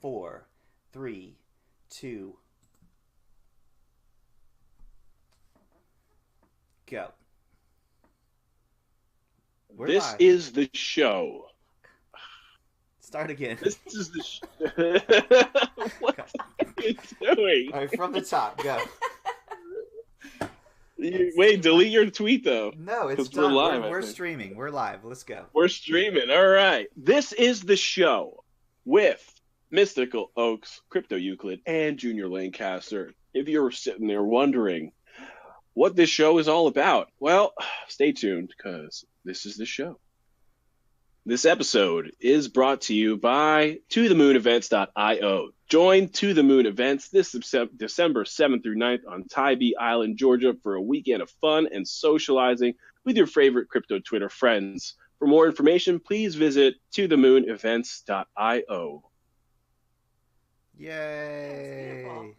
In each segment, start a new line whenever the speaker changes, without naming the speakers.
4, 3, 2, go. We're
This
live.
is the show.
Start again.
This is the what are you doing?
All right, from the top, go.
Wait, delete your tweet though.
No, it's
'Cause we're
done.
live, I
We're
think.
streaming. We're live. Let's go.
We're streaming. All right. This is the show with Mystical Oaks, Crypto Euclid, and Junior Lancaster. If you're sitting there wondering what this show is all about, well, stay tuned because this is the show. This episode is brought to you by ToTheMoonEvents.io. Join To The Moon Events this December 7th through 9th on Tybee Island, Georgia for a weekend of fun and socializing with your favorite crypto Twitter friends. For more information, please visit ToTheMoonEvents.io.
Yay.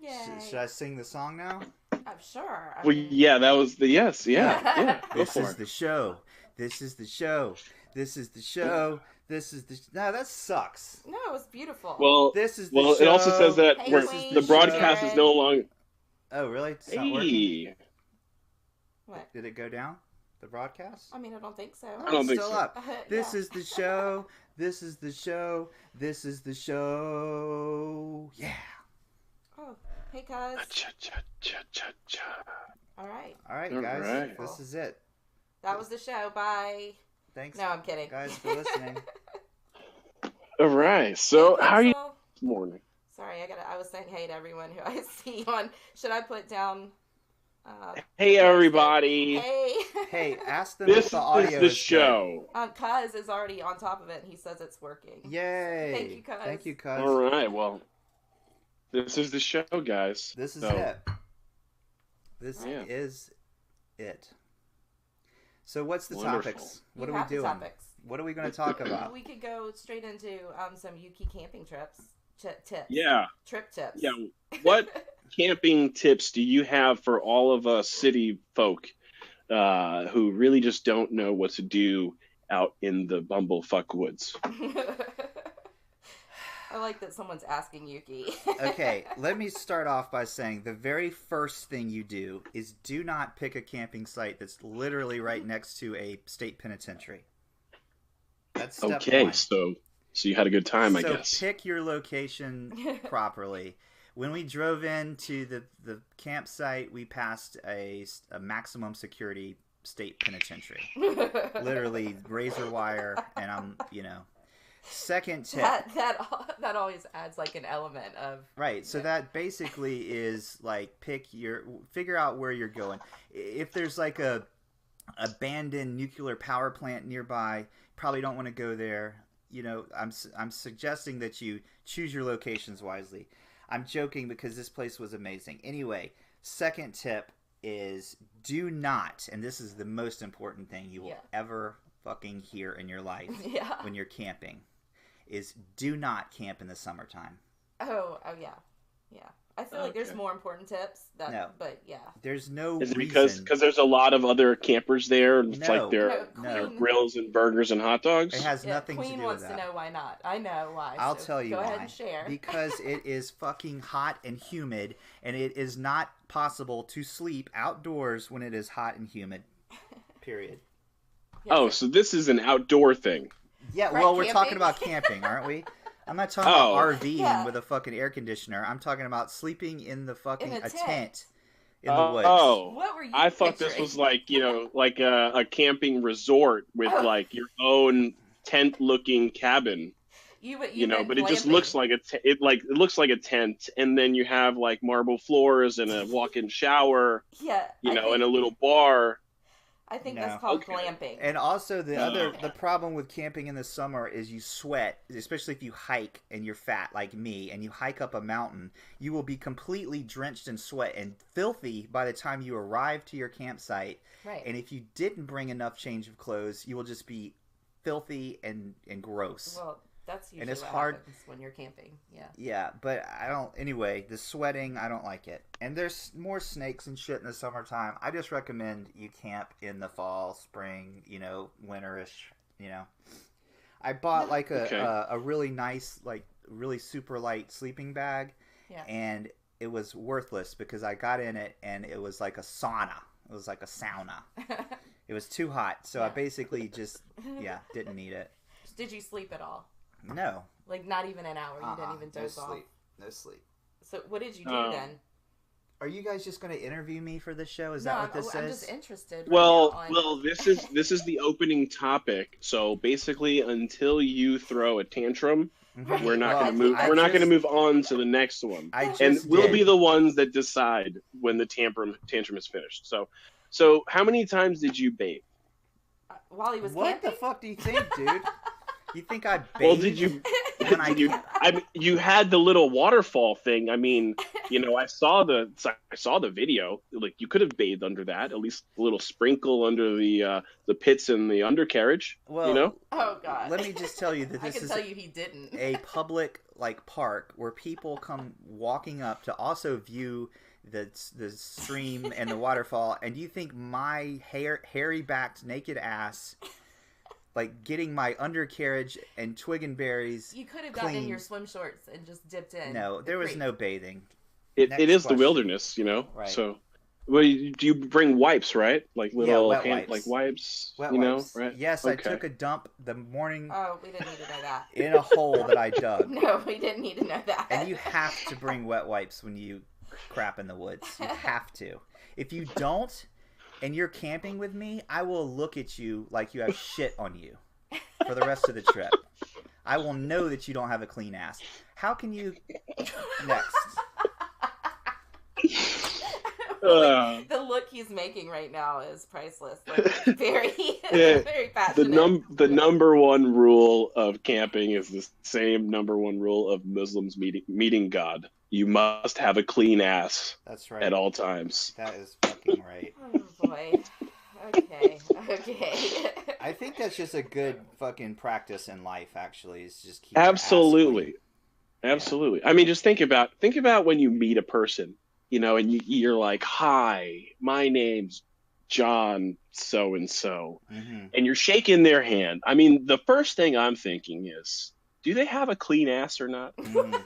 Yay.
Should I sing the song now?
I'm sure.
Well, yeah, that was the yes. Yeah, yeah. Go
This
for
is
it.
the show. This is the show. This is the show. This is the. No, that sucks.
No, it was beautiful.
Well,
This is the
well,
show.
it also says that
Hey,
we're-
Queen,
the broadcast is
Sharon.
no longer.
Oh, really? It's not working?
Hey,
What?
Did it go down? The broadcast?
I mean, I don't think so.
I don't
It's
think
still
so.
up. This
Yeah.
is the show. This is the show. This is the show. Yeah.
Oh, hey, cuz.
cha cha cha cha cha.
All right.
All right,
All
guys.
right.
This is it.
That was the show. Bye.
Thanks,
No, I'm kidding.
guys, for listening.
All right. So,
Hey,
how are you
Pixel.
this morning?
Sorry, I was saying hey to everyone who I see on. Should I put down?
Hey, everybody.
Hey.
Hey, ask them
This
if the audio
is the
is
show.
Cuz is already on top of it, and he says it's working.
good. Yay!
Thank you, cuz.
Thank you, cuz.
All right. Well, this is the show, guys.
This is
So,
it. This
Yeah.
is it. So, what's the
Wonderful.
topics?
You
What are we
have the
doing?
topics.
What are we going to talk about?
We could go straight into some Yuki camping trips. Tips.
Yeah.
Trip tips.
Yeah. What camping tips do you have for all of us city folk who really just don't know what to do out in the bumblefuck woods?
I like that someone's asking Yuki.
Okay, let me start off by saying the very first thing you do is do not pick a camping site that's literally right next to a state penitentiary. That's step
Okay,
one.
so you had a good time, I guess.
So pick your location properly. When we drove into the campsite, we passed a maximum security state penitentiary. Literally razor wire, and Second tip.
that always adds like an element of
Right, so that basically is like figure out where you're going. If there's like a abandoned nuclear power plant nearby, probably don't want to go there. I'm suggesting that you choose your locations wisely. I'm joking because this place was amazing. Anyway, second tip is do not, and this is the most important thing you will ever fucking hear in your life when you're camping, is do not camp in the summertime.
Oh yeah. I feel like there's
Okay.
more important tips.
No.
But yeah.
There's no
Is it
reason.
because there's a lot of other campers there, and it's
No.
like their
No.
grills and burgers and hot dogs?
It has
Yeah,
nothing
Queen
to do
wants
with
to
that.
know why not. I know why.
I'll
so
tell you
go
why.
ahead and share.
Because it is fucking hot and humid, and it is not possible to sleep outdoors when it is hot and humid. Period.
Yes,
Oh,
it-
so this is an outdoor thing.
Yeah,
Right,
well, we're
camping?
talking about camping, aren't we? I'm not talking
Oh.
about RVing
Yeah.
with a fucking air conditioner. I'm talking about sleeping in the fucking
In a tent.
tent in the woods.
Oh,
What were you
I thought this
picturing?
was like, like a camping resort with
Oh.
like your own tent-looking cabin,
meant
but it just
glamping.
looks like it looks like a tent, and then you have like marble floors and a walk-in shower,
Yeah.
and a little bar.
I think
No.
that's called
Okay.
glamping.
And also the
No.
the problem with camping in the summer is you sweat, especially if you hike and you're fat like me and you hike up a mountain. You will be completely drenched in sweat and filthy by the time you arrive to your campsite.
Right.
And if you didn't bring enough change of clothes, you will just be filthy and gross.
Well, that's usually
it's
what
hard-
happens when you're camping. Yeah.
Yeah, but I don't. Anyway, the sweating, I don't like it. And there's more snakes and shit in the summertime. I just recommend you camp in the fall, spring, winterish. I bought like
Okay.
a really nice like really super light sleeping bag,
Yeah.
and it was worthless because I got in it and it was like a sauna. It was like a sauna. It was too hot, so I
Yeah.
basically just didn't need it.
Did you sleep at all?
No.
Like not even an hour. You didn't even
no
doze off.
sleep. No sleep.
So what did you do then?
Are you guys just going to interview me for this show? Is
No,
that what this
I'm
is?
just interested. Right
Well,
now on...
well, this is the opening topic. So basically, until you throw a tantrum,
Mhm.
we're not
Well,
going to move.
I
We're not
just-
going to move on to the next one,
I
and
just
we'll
did.
be the ones that decide when the tantrum is finished. So how many times did you bathe?
while he was
What
camping?
the fuck do you think, dude? You think I bathed?
Well, did you?
When I-
I mean, you had the little waterfall thing. I mean, I saw the video. Like, you could have bathed under that. At least a little sprinkle under the pits and the undercarriage.
Well,
Oh God.
let me just tell you that
I
this
can
is
tell you he didn't.
a public park where people come walking up to also view the stream and the waterfall. And do you think my hairy backed naked ass, getting my undercarriage and twig and berries?
You could have gotten in
clean.
your swim shorts and just dipped in.
No,
the
there was
creek.
no bathing.
It
Next
is the
question.
wilderness,
Right.
So, well, do you bring wipes, right? Like little
wet
hand,
wipes.
like wipes,
Wet
you know,
wipes.
right?
Yes,
Okay.
I took a dump the morning
Oh, we didn't need to know that.
in a hole that I dug.
No, we didn't need to know that.
And you have to bring wet wipes when you crap in the woods. You have to. If you don't, and you're camping with me, I will look at you like you have shit on you for the rest of the trip. I will know that you don't have a clean ass. How can you... Next.
The look he's making right now is priceless. Like, very,
Yeah,
very passionate.
the number one rule of camping is the same number one rule of Muslims meeting God. You must have a clean ass
That's right.
at all times.
That is fucking right.
Oh boy. Okay.
I think that's just a good fucking practice in life, actually, is just keep
Absolutely.
your ass
Absolutely. I mean, just think about when you meet a person, and you're like, "Hi, my name's John so and so,"
clean. Mm-hmm.
and you're shaking their hand. I mean, the first thing I'm thinking is, do they have a clean ass or not?
Mm.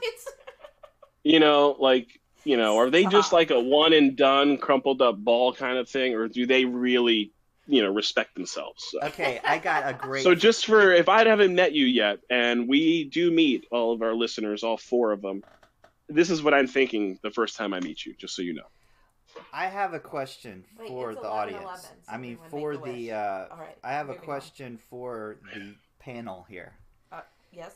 Are they just
Stop.
like a one and done, crumpled up ball kind of thing, or do they really, respect themselves? So.
Okay, I got a great...
So just if I haven't met you yet, and we do meet all of our listeners, all four of them, this is what I'm thinking the first time I meet you, just so you know.
I have a question
Wait,
for
it's
the
11:11,
audience.
so
I mean,
everyone
for
make a
the...
wish. All right.
I have a
moving on.
question for the panel here.
Yes.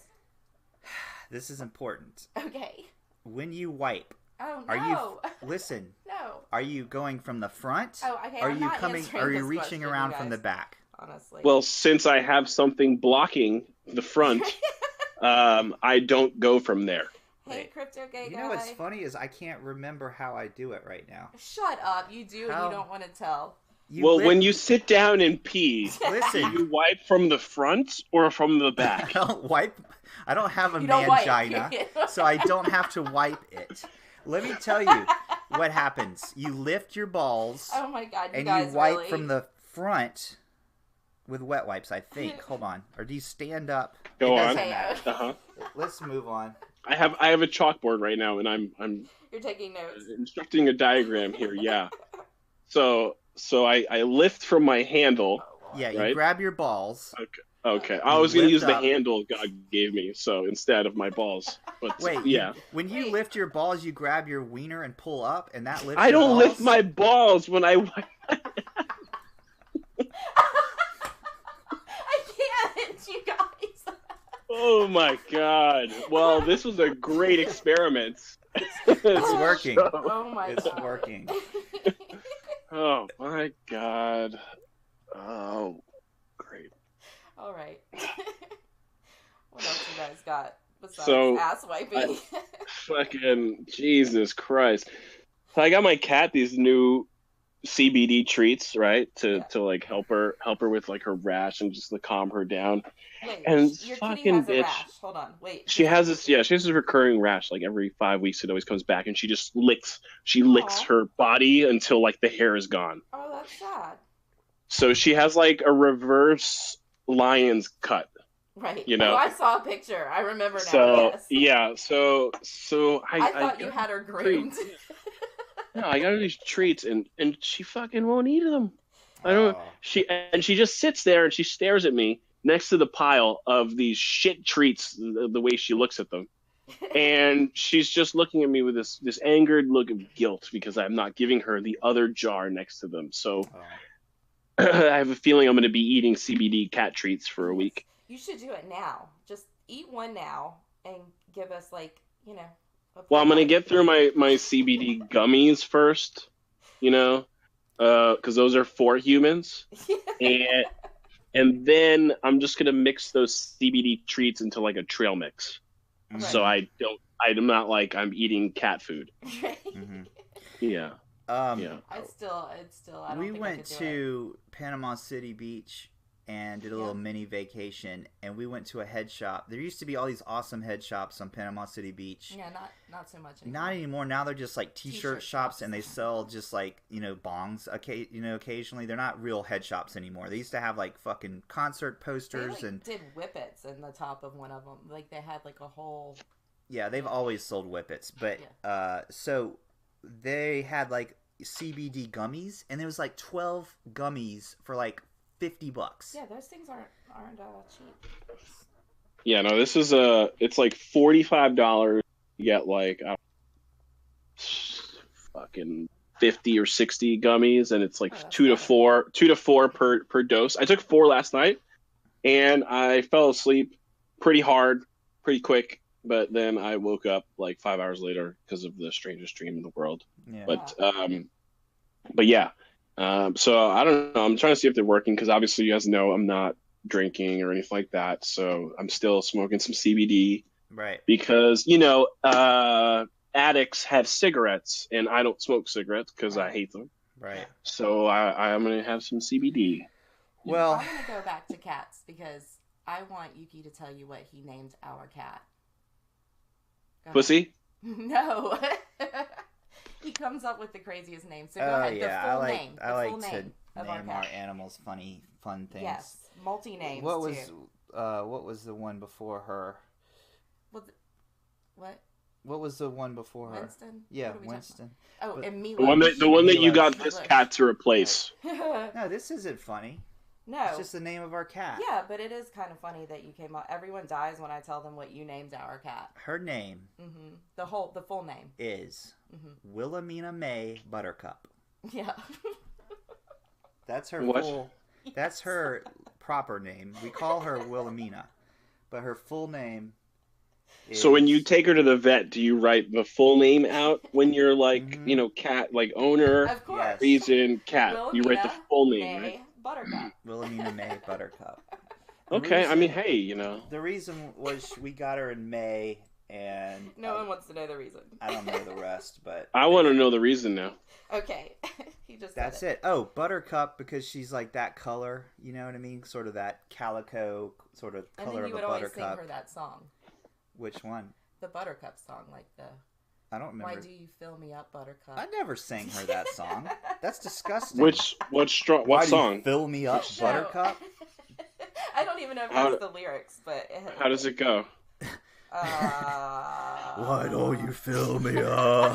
This is important.
Okay.
When you wipe,
Oh no.
are you... Listen,
No.
are you going from the front?
Oh, okay.
Are
I'm
you
not
coming...
answering
Are you
this
reaching
question,
around
you
from the
guys,
back?
Honestly.
Well, since I have something blocking the front, I don't go from there.
Hey,
Wait.
crypto gay
You
guy.
know what's funny is I can't remember how I do it right now.
Shut up. You do, and
How?
you don't want to tell.
When you sit down and pee, do
Listen,
you wipe from the front or from the
I
back?
don't wipe. I don't have a
You don't wipe,
mangina,
period.
so I don't have to wipe it. Let me tell you what happens. You lift your balls
Oh my god, you
and
guys
you wipe
really...
from the front with wet wipes, I think. Hold on. Or do you stand up?
Go
It
on.
doesn't
Okay,
matter.
Uh-huh.
Let's move on.
I have a chalkboard right now, and I'm
You're taking notes.
instructing a diagram here. Yeah. So I lift from my handle.
Yeah, you
Right.
grab your balls.
Okay. I
You
was going to
lift
use the
up.
handle God gave me, so instead of my balls. But
Wait,
yeah.
when you
Wait.
lift your balls, you grab your wiener and pull up, and that lifts
I
your
don't
balls?
lift my balls when I wipe.
I can't, you guys.
Oh my god. Well, this was a great experiment.
It's working.
Oh my
It's
god.
working.
Oh my god. Oh, great.
All right. What else you guys got besides
So,
ass wiping?
Fucking Jesus Christ. So I got my cat these new CBD treats, right? To like help her with like her rash and just to calm her down.
Wait,
and
your kitty
fucking
has a
bitch.
rash. Hold on, wait.
She has this recurring rash like every 5 weeks. It always comes back, and she licks
Aw.
her body until like the hair is gone.
Oh, that's sad.
So she has like a reverse lion's cut
Right.
You know.
Oh, I saw a picture. I remember now.
So
yes.
yeah. So
I thought you had her groomed.
No, I got her these treats, and she fucking won't eat them. I don't.
Oh.
She just sits there and she stares at me next to the pile of these shit treats. The way she looks at them, and she's just looking at me with this angered look of guilt because I'm not giving her the other jar next to them. So I have a feeling I'm going to be eating CBD cat treats for a week.
You should do it now. Just eat one now and give us
Well, I'm going to get through my CBD gummies first, because those are for humans. And then I'm just going to mix those CBD treats into like a trail mix.
Right.
So I'm not like I'm eating cat food.
Mm-hmm.
Yeah.
I don't
we
think
went
I could do
to Panama City Beach and did a little
Yeah.
mini vacation, and we went to a head shop. There used to be all these awesome head shops on Panama City Beach.
Yeah, not so much anymore.
Not anymore. Now they're just like t-shirt shops, and they sell just like bongs. Occasionally they're not real head shops anymore. They used to have like fucking concert posters
They
and
did whippets in the top of one of them. Like they had like a whole.
yeah, they've always sold whippets, but so they had like CBD gummies, and there was like 12 gummies for like $50.
Yeah, those things aren't cheap.
Yeah, no, this is it's like $45. You get like fucking 50 or 60 gummies, and it's like two to four per dose. I took 4 last night, and I fell asleep pretty hard, pretty quick. But then I woke up like 5 hours later because of the strangest dream in the world.
Yeah.
But yeah. So I don't know. I'm trying to see if they're working because obviously you guys know I'm not drinking or anything like that. So I'm still smoking some CBD.
Right.
Because, addicts have cigarettes and I don't smoke cigarettes because I hate them.
Right.
So I'm going to have some CBD.
Well,
I'm going to go back to cats because I want Yuki to tell you what he named our cat.
Pussy?
No. He comes up with the craziest names. So go ahead.
Yeah,
the full name.
I like to
name
our animals fun things.
Yes, multi-names
What
too.
was the one before her?
What?
What was the one before her?
Winston?
Yeah, Winston.
Oh, and Mila.
The one that you got
Mila.
this cat to replace.
No, this isn't funny.
No.
It's just the name of our cat.
Yeah, but it is kind of funny that you came up. Everyone dies when I tell them what you named our cat.
Her name
The full name
is Wilhelmina May Buttercup.
Yeah.
That's her
What?
full. That's her proper name. We call her Wilhelmina, but her full name is...
So when you take her to the vet, do you write the full name out when you're like, cat, like owner,
Of course.
reason, cat? You write the full name,
May
right?
Buttercup.
Wilhelmina May Buttercup.
Okay, I mean, hey,
The reason was we got her in May, and
No one wants to know the reason.
I don't know the rest, but
I want to know the reason now.
Okay. He just
that's
said
it. Oh, Buttercup, because she's like that color, you know what I mean? Sort of that calico sort of
And
color
then you
of
would
a
always sing
buttercup.
her that song.
Which one?
The Buttercup song, like the
I don't remember.
Why Do You Fill Me Up, Buttercup?
I never sang her that song. That's disgusting.
What
Why
song?
do you fill me up,
No.
Buttercup?
I don't even know if that's the lyrics, but
How does it go?
Why don't you fill me up,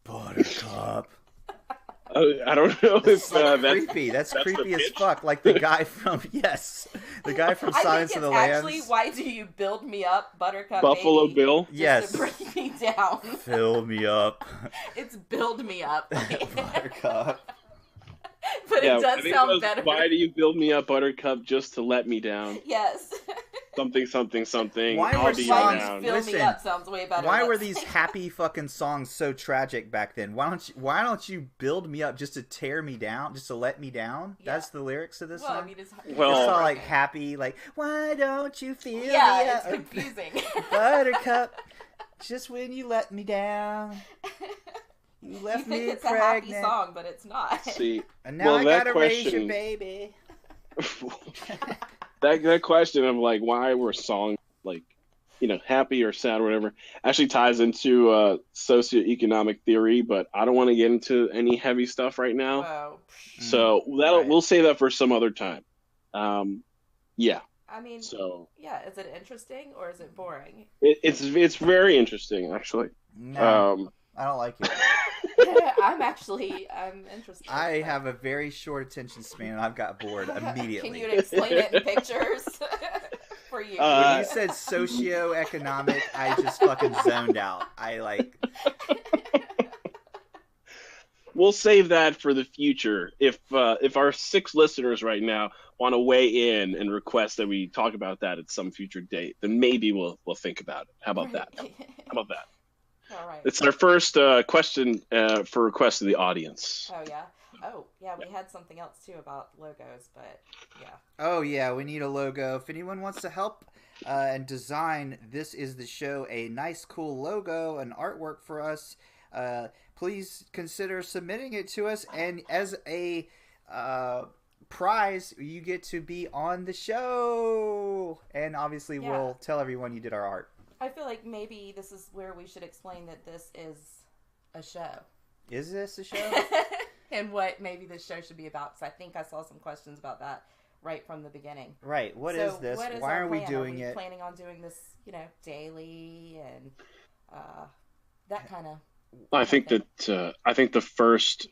Buttercup?
I don't know if
That's creepy. That's creepy as fuck. Like the guy from the guy from Silence of the Lambs.
Actually, why do you build me up, Buttercup?
Buffalo
baby,
Bill.
just
Yes.
to bring me down.
Fill me up,
It's build me up,
Buttercup.
but
Yeah,
it
I
does
think
sound
it was,
better.
Why do you build me up, Buttercup, just to let me down?
Yes.
Something, something, something.
Why
I'll
were
be
songs-
around.
Fill
Listen,
me up sounds way better.
Why were
That's-
these happy fucking songs so tragic back then? Why don't you build me up just to tear me down, just to let me down?
Yeah.
That's the lyrics of this
Well,
song.
I mean, it's
Well-
It's all like happy, like why don't you feel me
yeah,
up,
it's confusing.
Buttercup? Just when you let me down, you left
You think
me
it's a happy
pregnant,
song, but it's not.
See,
and now I
that
gotta raise your
question-
baby.
that question of like why were songs like happy or sad or whatever actually ties into socioeconomic theory, but I don't want to get into any heavy stuff right now.
Whoa.
So
right.
we'll save that for some other time. Yeah.
I mean,
So
yeah, is it interesting or is it boring?
it's very interesting, actually.
No, I don't like it.
I'm interested.
I have a very short attention span, and I've got bored immediately.
Can you explain it in pictures for you?
When you said socioeconomic, I just fucking zoned out.
We'll save that for the future. If our 6 listeners right now want to weigh in and request that we talk about that at some future date, then maybe we'll think about it. How about that? How about that?
All right.
It's our first question for request of the audience.
Oh yeah, we had something else too about logos, but yeah.
Oh yeah, we need a logo. If anyone wants to help and design This Is the Show, a nice cool logo, an artwork for us, please consider submitting it to us, and as a prize, you get to be on the show. And obviously, we'll tell everyone you did our art.
I feel like maybe this is where we should explain that this is a show.
Is this a show?
And what maybe this show should be about, because I think I saw some questions about that right from the beginning.
Right. What is this? Why are we doing it?
Planning on doing this, daily and that kind of.
I think the first,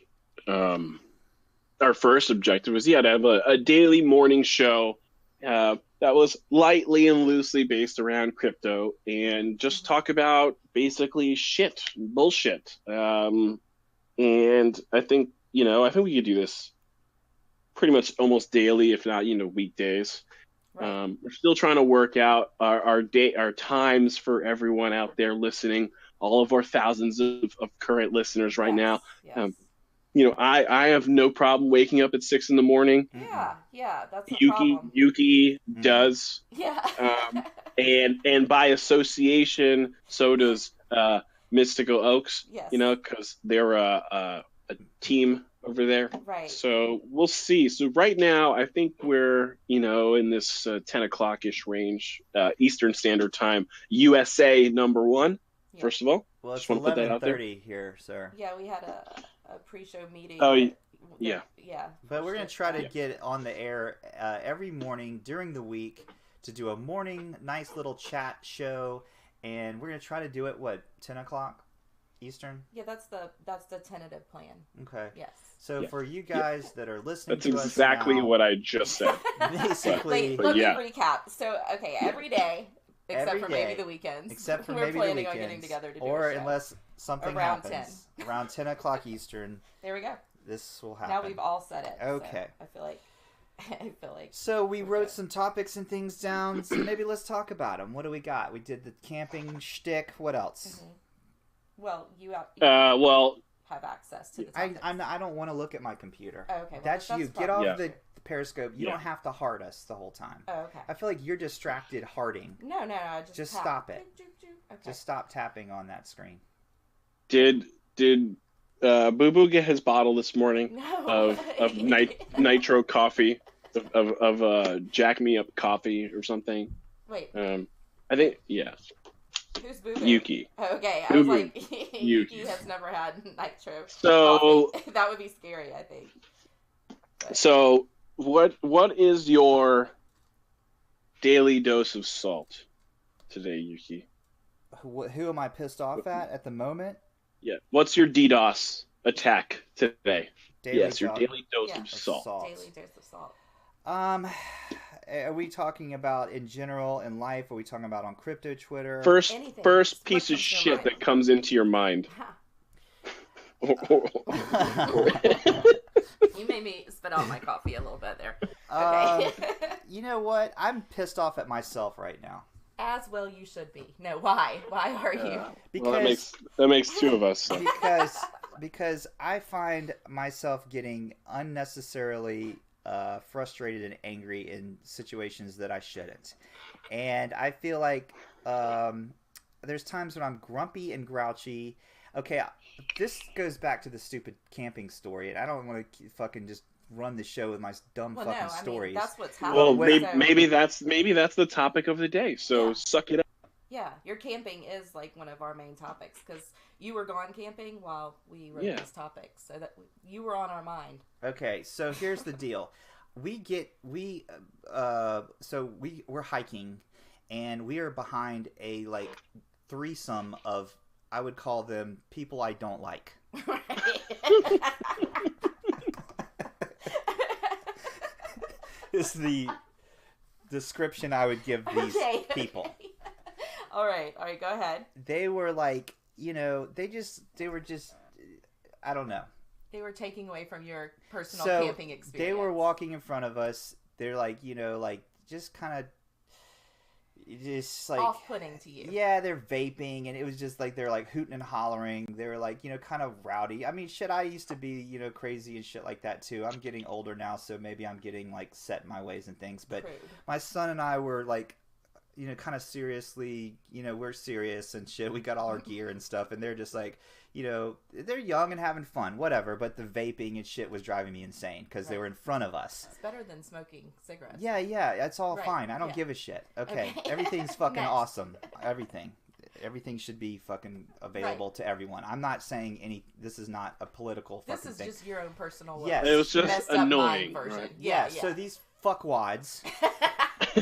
our first objective was to have a daily morning show that was lightly and loosely based around crypto and just talk about basically bullshit. And I think we could do this pretty much almost daily, if not weekdays. Right. We're still trying to work out our times for everyone out there listening. All of our thousands of current listeners right now.
Yes.
I have no problem waking up at 6 a.m.
Yeah, that's a problem.
Yuki does.
Yeah.
And by association, so does Mystical Oaks.
Yes.
Because they're a team over there.
Right.
So we'll see. So right now, I think we're in this 10 o'clock-ish range, Eastern Standard Time, USA #1.
Yeah.
First of all,
well, it's 11:30 here, sir.
Yeah, we had a pre-show meeting.
Oh, yeah.
But we're gonna try to get on the air every morning during the week to do a morning nice little chat show, and we're gonna try to do it 10 o'clock Eastern.
Yeah, that's the tentative plan.
Okay.
Yes.
So for you guys that are listening,
that's exactly
now,
what I just said.
Basically,
let me recap. So every day. Except for maybe the weekends.
Except for
We're
maybe the
planning
weekends.
on getting together to do
or
a show.
Unless something
around
happens. Around 10 o'clock Eastern.
There we go.
This will happen.
Now we've all said it.
Okay.
So I feel like.
So we wrote some topics and things down. So maybe let's talk about them. What do we got? We did the camping shtick. What else?
Mm-hmm. Well, you have access to the topics.
I don't want to look at my computer.
Oh, okay. Well,
that's you. Get off the Periscope. You don't have to heart us the whole time.
Oh, okay.
I feel like you're distracted hearting.
No.
Just stop it. Okay. Just stop tapping on that screen.
Did Boo Boo get his bottle this morning
No.
of nitro coffee, of Jack Me Up coffee or something?
Wait.
I think
Who's Boo Boo?
Yuki.
Oh, okay, I
Boo
was
Boo.
like, Yuki has never had nitro.
So
coffee. That would be scary, I think. But.
So what is your daily dose of salt today, Yuki?
Who am I pissed off at the moment?
Yeah. What's your DDoS attack today? Your daily dose of salt.
Daily dose of salt.
Are we talking about in general in life? Are we talking about on crypto Twitter?
First piece of shit that comes into your mind.
You made me spit out my coffee a little bit there. Okay.
You know what? I'm pissed off at myself right now.
As well you should be. No, why? Why are you?
Because
that makes two of us. So.
Because I find myself getting unnecessarily frustrated and angry in situations that I shouldn't. And I feel like there's times when I'm grumpy and grouchy. Okay, this goes back to the stupid camping story, and I don't want to fucking just run the show with my dumb stories.
That's what's happening.
Well, maybe that's the topic of the day. So suck it up.
Yeah, your camping is like one of our main topics because you were gone camping while we wrote these topics, so that you were on our mind.
Okay, so here's the deal. we're hiking, and we are behind a like threesome of, I would call them people I don't like. Is the description I would give these people.
All right, go ahead.
They were like, they were just, I don't know.
They were taking away from your personal camping experience.
They were walking in front of us. They're like, like just kind of, just like
off-putting to you.
Yeah, they're vaping, and it was just like they're like hooting and hollering. They were like, kind of rowdy. I mean, shit, I used to be, crazy and shit like that too. I'm getting older now, so maybe I'm getting like set in my ways and things. But my son and I were like, kind of seriously, we're serious and shit. We got all our gear and stuff, and they're just like, they're young and having fun, whatever. But the vaping and shit was driving me insane because they were in front of us.
It's better than smoking cigarettes.
Yeah, that's all fine. I don't give a shit. Okay. Everything's fucking awesome. Everything should be fucking available to everyone. I'm not saying this is not a political fucking thing.
This is just your own personal.
Yes.
It was just annoying. Right?
Yeah. So these fuckwads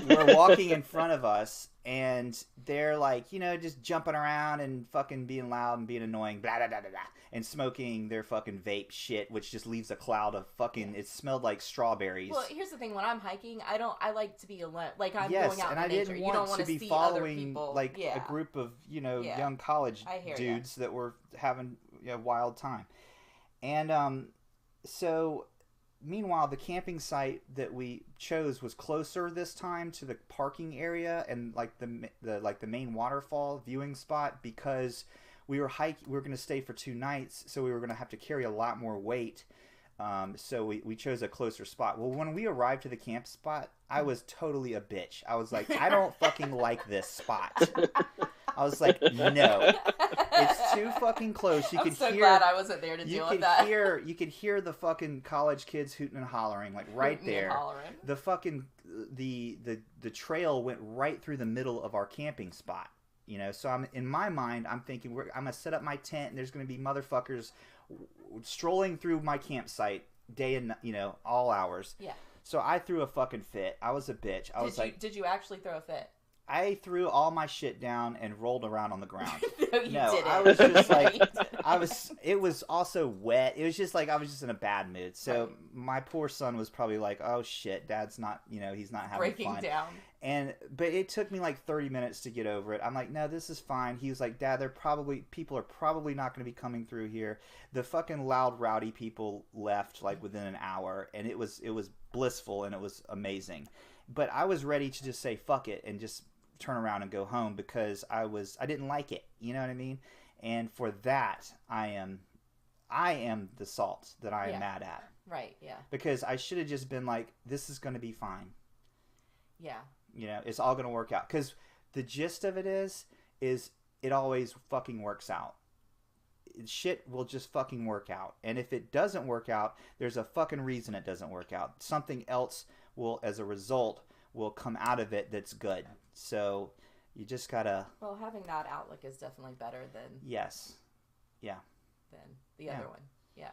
were walking in front of us, and they're like, just jumping around and fucking being loud and being annoying, blah, blah, blah, blah, blah, and smoking their fucking vape shit, which just leaves a cloud of fucking, it smelled like strawberries.
Well, here's the thing, when I'm hiking, I like to be alone, like I'm going out
and
in
I
nature.
didn't
You don't
want
want
to be
see
following
other people.
like a group of, young college dudes that were having a wild time. And so meanwhile, the camping site that we chose was closer this time to the parking area and like the main waterfall viewing spot, because we were going to stay for 2 nights, so we were going to have to carry a lot more weight. So we chose a closer spot. Well, when we arrived to the camp spot, I was totally a bitch. I was like, I don't fucking like this spot. I was like, no, it's too fucking close.
I'm so glad I wasn't there to deal with that.
You could hear the fucking college kids hooting and hollering, like right there. The fucking the trail went right through the middle of our camping spot. So in my mind, I'm thinking I'm gonna set up my tent, and there's gonna be motherfuckers strolling through my campsite day and all hours.
Yeah.
So I threw a fucking fit. I was a bitch.
Did you actually throw a fit?
I threw all my shit down and rolled around on the ground.
No, you didn't.
I was just like, it was also wet. It was just like, I was just in a bad mood. So my poor son was probably like, oh shit, Dad's not, he's not having
breaking
fun.
down.
But it took me like 30 minutes to get over it. I'm like, no, this is fine. He was like, Dad, people are probably not going to be coming through here. The fucking loud, rowdy people left like within an hour, and it was blissful and it was amazing. But I was ready to just say fuck it and just turn around and go home, because I didn't like it. You know what I mean? And for that, I am the salt that I am mad at.
Right, yeah.
Because I should have just been like, this is going to be fine.
Yeah.
It's all going to work out. Because the gist of it is it always fucking works out. Shit will just fucking work out. And if it doesn't work out, there's a fucking reason it doesn't work out. Something else will, as a result, will come out of it that's good. So you just gotta...
Well, having that outlook is definitely better than...
Yes. Yeah.
Than the other one. Yeah.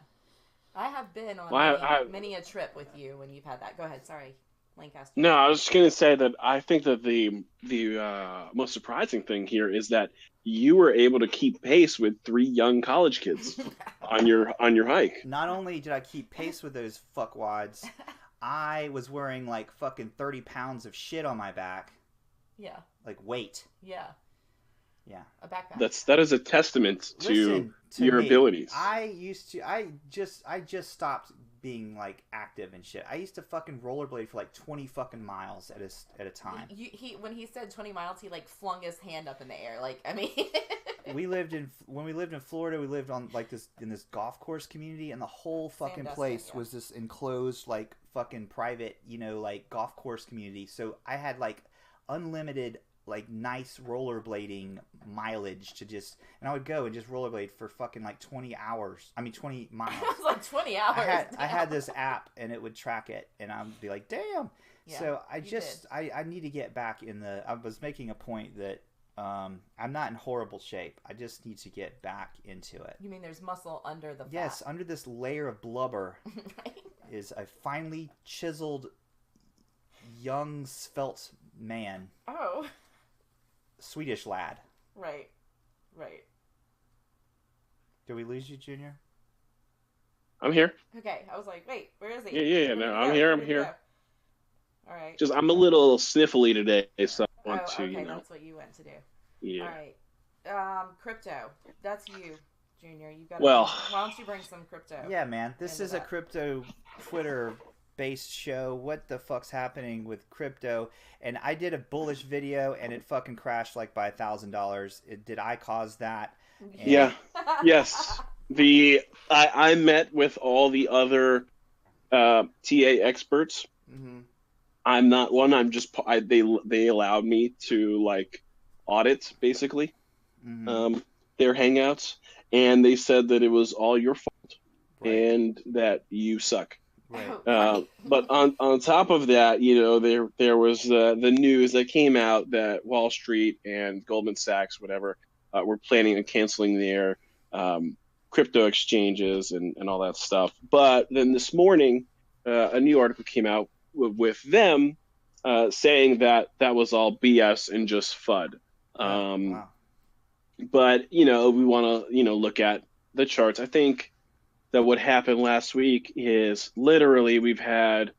I have been on many a trip with you when you've had that. Go ahead. Sorry, Lancaster.
No, I was just going to say that I think that the most surprising thing here is that you were able to keep pace with 3 young college kids on your hike.
Not only did I keep pace with those fuckwads, I was wearing like fucking 30 pounds of shit on my back.
Yeah.
Like weight.
Yeah.
Yeah.
A backpack.
That is a testament to your
me,
abilities.
I just stopped being like active and shit. I used to fucking rollerblade for like 20 fucking miles at a time.
When he said 20 miles, he like flung his hand up in the air. Like, I mean,
when we lived in Florida, we lived on like in this golf course community, and the whole fucking place was this enclosed like fucking private, like golf course community. So I had like unlimited like nice rollerblading mileage to just, and I would go and just rollerblade for fucking like 20 miles.
It was like 20 hours.
I had this app, and it would track it, and I'd be like, damn. Yeah, so I need to get back I was making a point that I'm not in horrible shape. I just need to get back into it.
You mean there's muscle under the fat?
Yes, under this layer of blubber.
Right.
is a finely chiseled, young, svelte man.
Oh.
Swedish lad.
Right.
Did we lose you, Junior?
I'm here.
Okay, I was like, wait, where is he?
Yeah. No, I'm here.
All right.
Just I'm a little sniffly today, so I want to,
okay, that's what you went to do.
Yeah.
All right. Crypto. That's you, Junior. You got.
Well,
why don't you bring some crypto?
Yeah, man. This is a crypto Twitter-based show. What the fuck's happening with crypto? And I did a bullish video, and it fucking crashed like by $1,000. Did I cause that? And...
Yeah. Yes. I met with all the other TA experts.
Mm-hmm.
I'm not one. I'm just they allowed me to like audit basically their hangouts, and they said that it was all your fault and that you suck.
Right.
But on top of that, there was the news that came out that Wall Street and Goldman Sachs, whatever, were planning on canceling their crypto exchanges and all that stuff. But then this morning, a new article came out with them saying that was all BS and just FUD.
Wow.
But, we want to, look at the charts. I think that what happened last week is literally we've had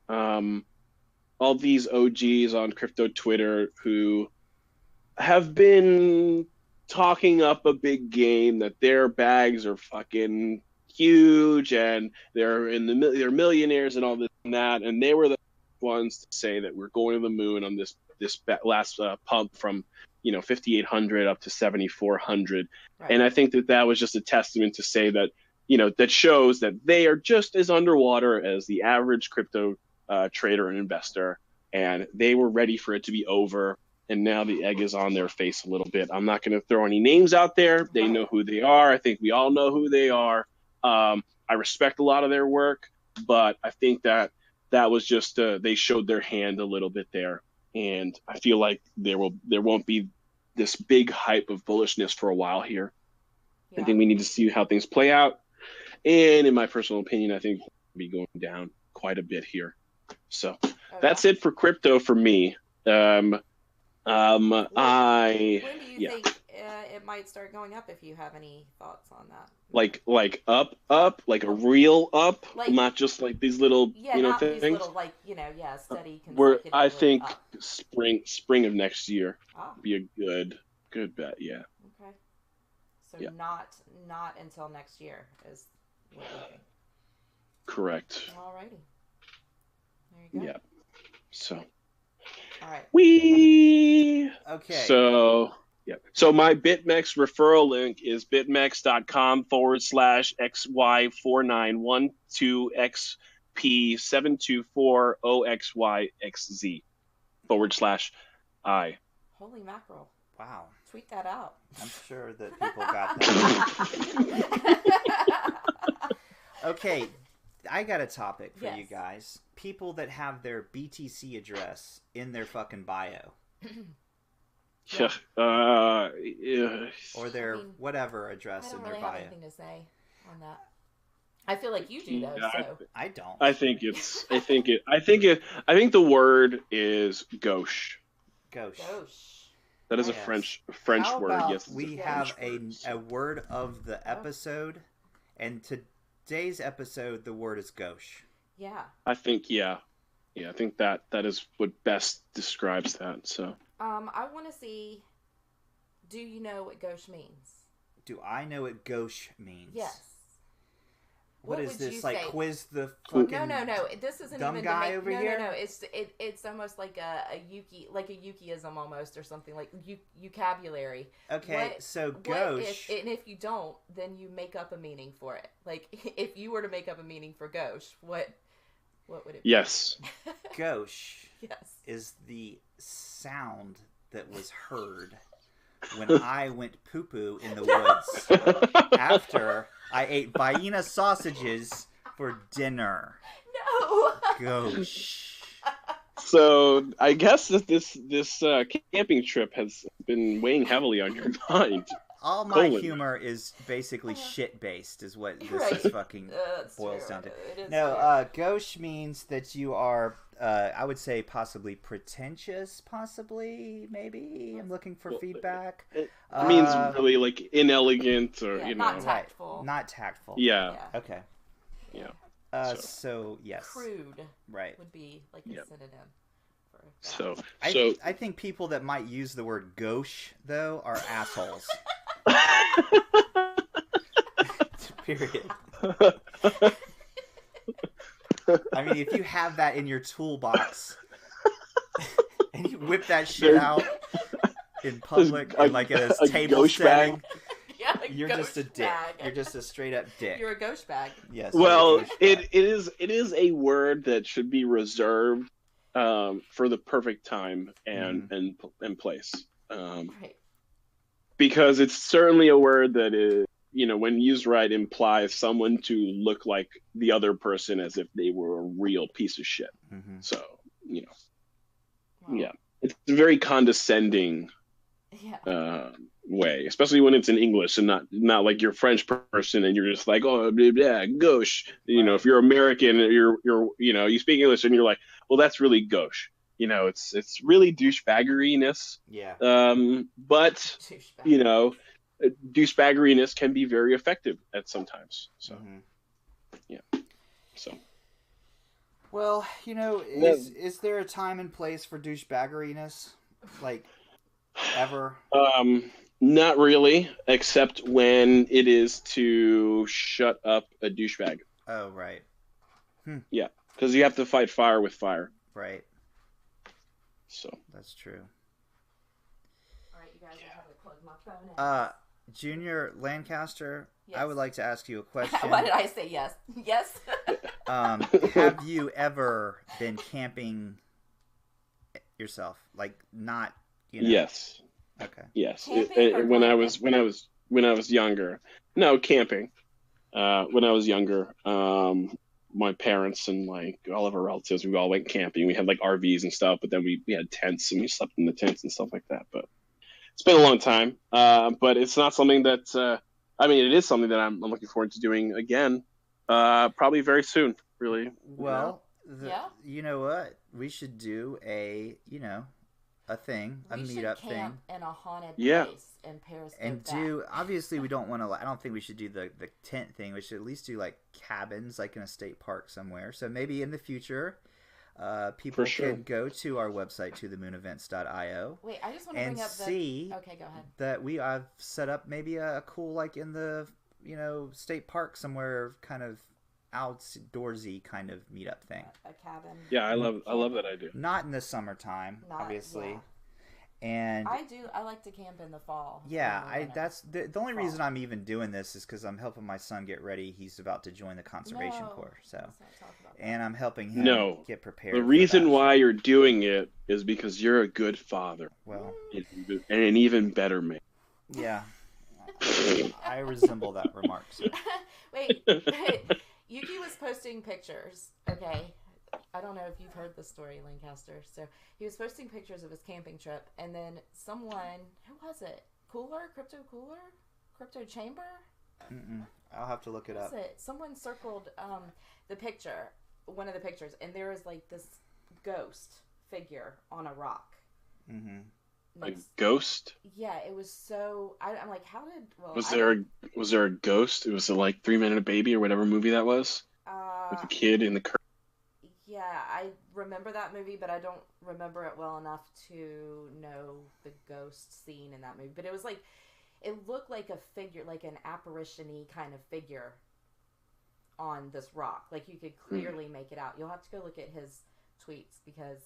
all these OGs on crypto Twitter who have been talking up a big game that their bags are fucking huge and they're millionaires and all this and that, and they were the ones to say that we're going to the moon on this last pump from 5,800 up to 7,400, right. And I think that was just a testament to say that that shows that they are just as underwater as the average crypto trader and investor, and they were ready for it to be over. And now the egg is on their face a little bit. I'm not going to throw any names out there. They know who they are. I think we all know who they are. I respect a lot of their work, but I think that was just they showed their hand a little bit there. And I feel like there won't be this big hype of bullishness for a while here. Yeah. I think we need to see how things play out. And in my personal opinion, I think we'll be going down quite a bit here. So that's it for crypto for me. When do you
think it might start going up, if you have any thoughts on that?
Like up, like a real up, not just like these little,
not
things.
These little, steady.
I think up. spring of next year
would
be a good bet. Yeah.
Okay. So not until next year is what you think.
Correct.
Alrighty. There you go.
Yeah. So.
All right.
Okay.
So, yeah. So my BitMEX referral link is bitmex.com/XY49128XP7240XYXZ /I.
Holy mackerel.
Wow.
Tweet that out.
I'm sure that people got that. Okay. I got a topic for you guys. People that have their BTC address in their fucking bio.
Yeah.
Or their whatever address in their bio.
I don't really have anything to say on that. I feel like you do though. So
I don't.
I think the word is gauche.
Gauche.
That is a French
How
word.
About
yes.
We have a word of the episode, and today's episode, the word is gauche.
Yeah.
I think I think that is what best describes that. So.
I want to see. Do you know what gauche means?
Do I know what gauche means?
Yes.
What is this, like, quiz the fucking
No. This isn't
dumb
even
guy over here?
No. It's almost like a Yukiism almost, or something, like vocabulary.
Okay, so gauche.
If you don't, then you make up a meaning for it. Like, if you were to make up a meaning for gauche, what would it be?
Yes.
Gauche.
Yes.
Is the sound that was heard when I went poo-poo in the woods after I ate Vienna sausages for dinner.
No.
Gauche.
So I guess that this camping trip has been weighing heavily on your mind.
all my humor is basically shit based, is what this is fucking boils down to. No, gauche means that you are, I would say, possibly pretentious. Possibly, maybe. I'm looking for feedback.
It means really like inelegant or
not tactful.
Right. Not tactful.
Yeah.
Okay.
Yeah.
So yes.
Crude.
Right.
Would be like a synonym.
So
I think people that might use the word gauche though are assholes. Period. I mean, if you have that in your toolbox and you whip that shit out in public and like at a table setting, you're just a dick. You're just a straight up dick.
You're a gauche bag.
Yes.
Well, it is a word that should be reserved for the perfect time and place.
Right.
Because it's certainly a word that is, when used right, implies someone to look like the other person as if they were a real piece of shit.
Mm-hmm.
So, it's a very condescending way, especially when it's in English and not like you're French person and you're just like, oh, blah, blah, gauche. Right. If you're American, you speak English and you're like, well, that's really gauche. It's really douchebaggeriness.
Yeah.
But douchebaggeriness can be very effective at sometimes. So, So.
Well, is there a time and place for douchebaggeriness? Like, ever?
Not really, except when it is to shut up a douchebag.
Oh, right.
Yeah, because you have to fight fire with fire.
Right.
So.
That's true.
All right, you guys, I have to plug my phone in.
Junior Lancaster,
yes.
I would like to ask you a question.
Why did I say yes? Yes.
Have you ever been camping yourself? Like, not,
Yes.
Okay.
Yes. When I was younger. No, camping. When I was younger, my parents and like all of our relatives, we all went camping. We had like RVs and stuff, but then we had tents and we slept in the tents and stuff like that. But it's been a long time. But it's not something that it is something that I'm looking forward to doing again. Probably very soon, really.
Well, you know what? We should do a meetup thing
in a haunted place in Paris.
And obviously we don't want to. I don't think we should do the tent thing. We should at least do like cabins, like in a state park somewhere. So maybe in the future, people can go to our website, tothemoonevents.io.
Wait, I just want to bring up
see.
Okay, go ahead.
That I've set up maybe a cool like in the state park somewhere, kind of outdoorsy kind of meetup thing.
A cabin.
Yeah, I love that idea.
Not in the summertime, obviously.
Yeah.
And
I like to camp in the fall.
Yeah, that's the only reason I'm even doing this is because I'm helping my son get ready. He's about to join the conservation corps, and I'm helping him get prepared.
The reason why you're doing it is because you're a good father.
Well,
and an even better man.
Yeah, I resemble that remark. So.
Wait. Yuki was posting pictures, okay? I don't know if you've heard the story, Lancaster. So he was posting pictures of his camping trip, and then someone, who was it? Crypto Chamber?
I'll have to look it up.
What was it? Someone circled the picture, one of the pictures, and there was like this ghost figure on a rock.
Mm-hmm.
Like, a ghost?
Yeah, it was so. I'm like, how did? Well,
was there a ghost? It was like 3 Men and a Baby or whatever movie that was. With the kid in the curtain.
Yeah, I remember that movie, but I don't remember it well enough to know the ghost scene in that movie. But it was like, it looked like a figure, like an apparition-y kind of figure on this rock. Like, you could clearly make it out. You'll have to go look at his tweets because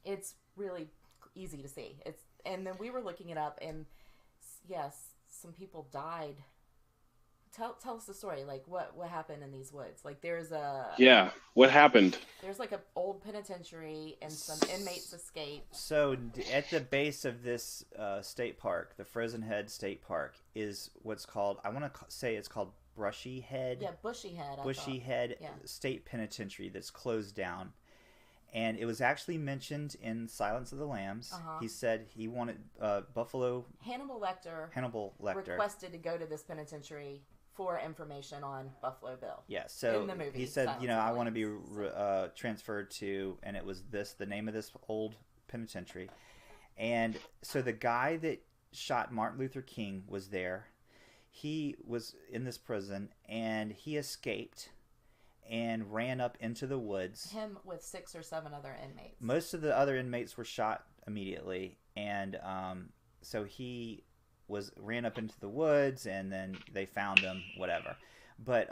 it's really easy to see. And then we were looking it up, and yes, some people died. Tell us the story. Like, what happened in these woods? Like, there's
what happened?
There's like an old penitentiary, and some inmates escaped.
So at the base of this state park, the Frozen Head State Park, is what's called, I want to say it's called Bushy Head.
Yeah, Bushy Head.
Bushy Head State Penitentiary that's closed down. and it was actually mentioned in Silence of the Lambs. He said he wanted
Hannibal Lecter requested to go to this penitentiary for information on Buffalo Bill.
Yeah, so
in the movie,
he said,
Silence
I
of the
want to be
Lambs.
transferred to, and it was the name of this old penitentiary. And so the guy that shot Martin Luther King was there. He was in this prison, and he escaped and ran up into the woods.
Him with 6 or 7 other inmates.
Most of the other inmates were shot immediately, and so he ran up into the woods, and then they found him, whatever. But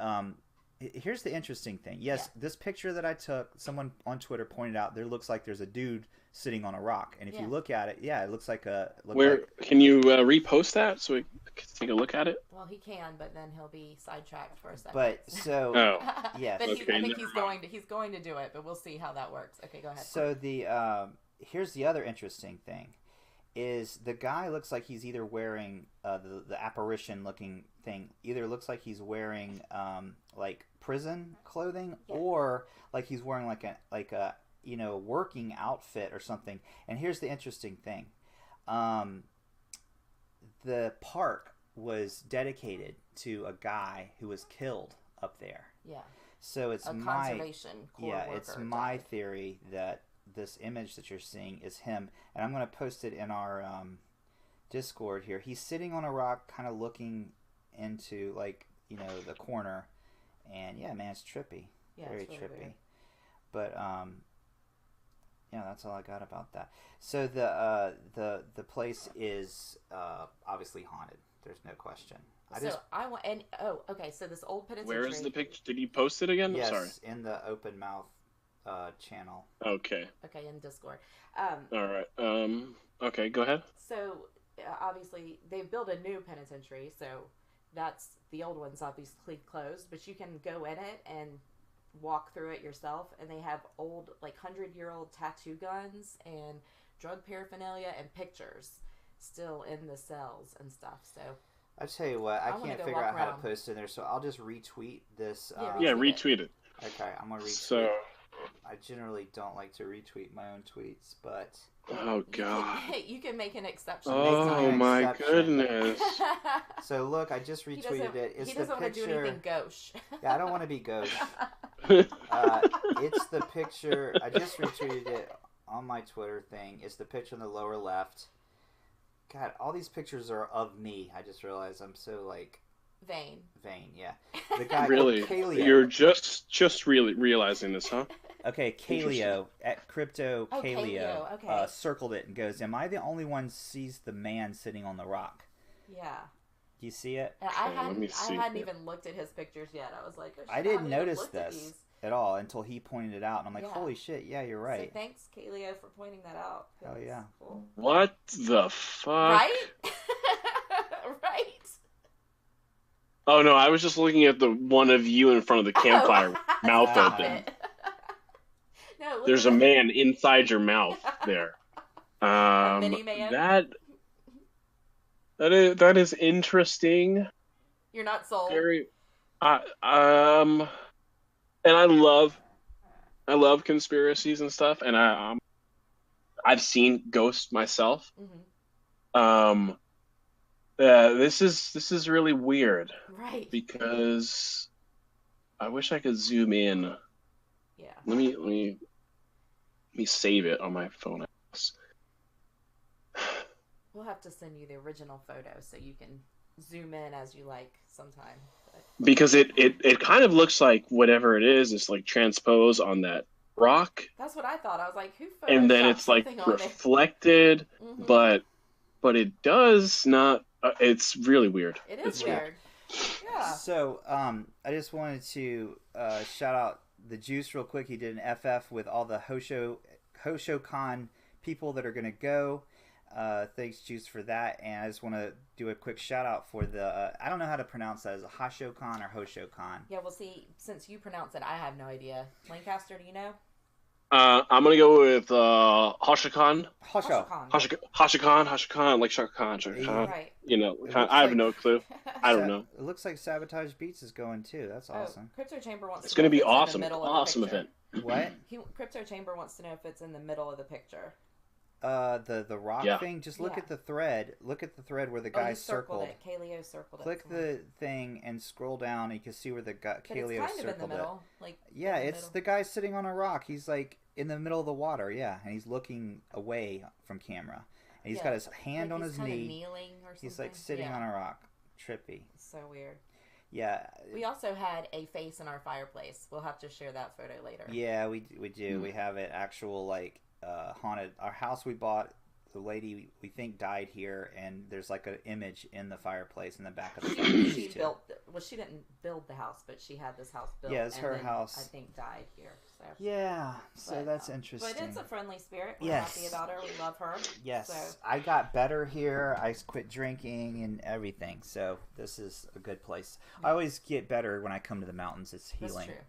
here's the interesting thing. Yes, this picture that I took, someone on Twitter pointed out there looks like there's a dude sitting on a rock, and if you look at it, it looks like
can you repost that so we can take a look at it?
Well, he can, but then he'll be sidetracked for a second.
But so yes,
but I think he's going to do it, but we'll see how that works. Okay, go ahead.
So here's the other interesting thing. Is the guy looks like he's either wearing the apparition looking thing, either looks like he's wearing like prison clothing, or like he's wearing like a working outfit or something. And here's the interesting thing. The park was dedicated to a guy who was killed up there.
Yeah.
So it's
conservation corps worker
it's my theory that this image that you're seeing is him, and I'm going to post it in our Discord here. He's sitting on a rock, kind of looking into the corner, and man, it's trippy, very
really
trippy.
weird.
But that's all I got about that. So the place is obviously haunted. There's no question.
So this old penitentiary.
Where is the picture? Did you post it again?
Yes,
Sorry.
in the Open Mouth channel.
Okay,
in Discord.
All right. Okay, go ahead.
So obviously they've built a new penitentiary, so that's the old one's obviously closed, but you can go in it and walk through it yourself, and they have old 100-year-old tattoo guns and drug paraphernalia and pictures still in the cells and stuff. So
I tell you what, I can't figure out how to post in there, so I'll just retweet this.
Retweet it.
Okay, I'm gonna retweet.
So
I generally don't like to retweet my own tweets, but
oh god,
you can make an exception.
Oh my goodness.
So look, I just retweeted it. It's
he doesn't want to do anything gauche.
Yeah, I don't want to be gauche. It's the picture. I just retweeted it on my Twitter thing. It's the picture in the lower left. God, all these pictures are of me. I just realized I'm so
vain.
Yeah. The guy
really?
Kaleo.
You're just really realizing this, huh?
Okay, Kaleo at Crypto
Kaleo. Okay.
Circled it and goes, "Am I the only one who sees the man sitting on the rock?"
Yeah.
Do you see it?
I hadn't even looked at his pictures yet. I was like, oh, shit,
I didn't notice this at all until he pointed it out, and I'm like, holy shit, yeah, you're right.
So thanks, Kaleo, for pointing that out.
Hell yeah.
Cool.
What the fuck?
Right? Right?
Oh no, I was just looking at the one of you in front of the campfire, mouth open.
No,
there's a man inside your mouth there.
A mini man?
That is interesting.
You're not sold.
Very, and I love conspiracies and stuff, and I've seen ghosts myself.
Mm-hmm.
This is really weird,
right?
Because I wish I could zoom in.
Yeah.
Let me save it on my phone.
We'll have to send you the original photo so you can zoom in as you like sometime. But...
Because it kind of looks like whatever it is transpose on that rock.
That's what I thought. I was like, who photoshopped
and then it's reflected,
mm-hmm.
but it does not. It's really weird.
It's weird. Yeah.
So I just wanted to shout out the Juice real quick. He did an FF with all the HoshoCon people that are going to go. Thanks, Juice, for that. And I just want to do a quick shout out for the I don't know how to pronounce that. Is it HoshoCon or HoshoCon?
Yeah, well, see, since you pronounce it, I have no idea. Lancaster, do you know?
I'm gonna go with HoshoCon. HoshoCon, like Shaka Khan.
Right.
I have no clue. I don't know.
It looks like Sabotage Beats is going too. That's awesome.
Crypto Chamber wants.
It's gonna be awesome. Awesome event.
What?
Crypto Chamber wants to know if it's in the middle of the picture.
The rock
Yeah.
thing. Just look
Yeah.
at the thread. Look at the thread where the
Oh,
guy
you circled
circled.
it. Kaleo circled
Click
it.
the thing and scroll down, and you can see where the guy
But it's
Kaleo
kind of in the
circled it.
middle. Like,
Yeah,
in the
it's
middle.
the guy sitting on a rock. He's like in the middle of the water. Yeah, and he's looking away from camera. And he's
Yeah,
got his hand
like
on
he's
his
kinda
knee.
kneeling or something.
He's like sitting
Yeah.
on a rock. Trippy.
It's so weird.
Yeah.
We also had a face in our fireplace. We'll have to share that photo later.
Yeah, we do. We have it actual like haunted. Our house we bought. The lady we think died here, and there's like an image in the fireplace in the back of the fireplace
She
too.
built. Well, she didn't build the house, but she had this house built.
Yeah, it's
and
her
then,
house.
I think died here. So.
Yeah, so
But,
that's interesting.
But it's a friendly spirit. We're
Yes.
happy about her. We love her.
Yes,
So.
I got better here. I quit drinking and everything, so this is a good place. I always get better when I come to the mountains. It's healing.
That's true.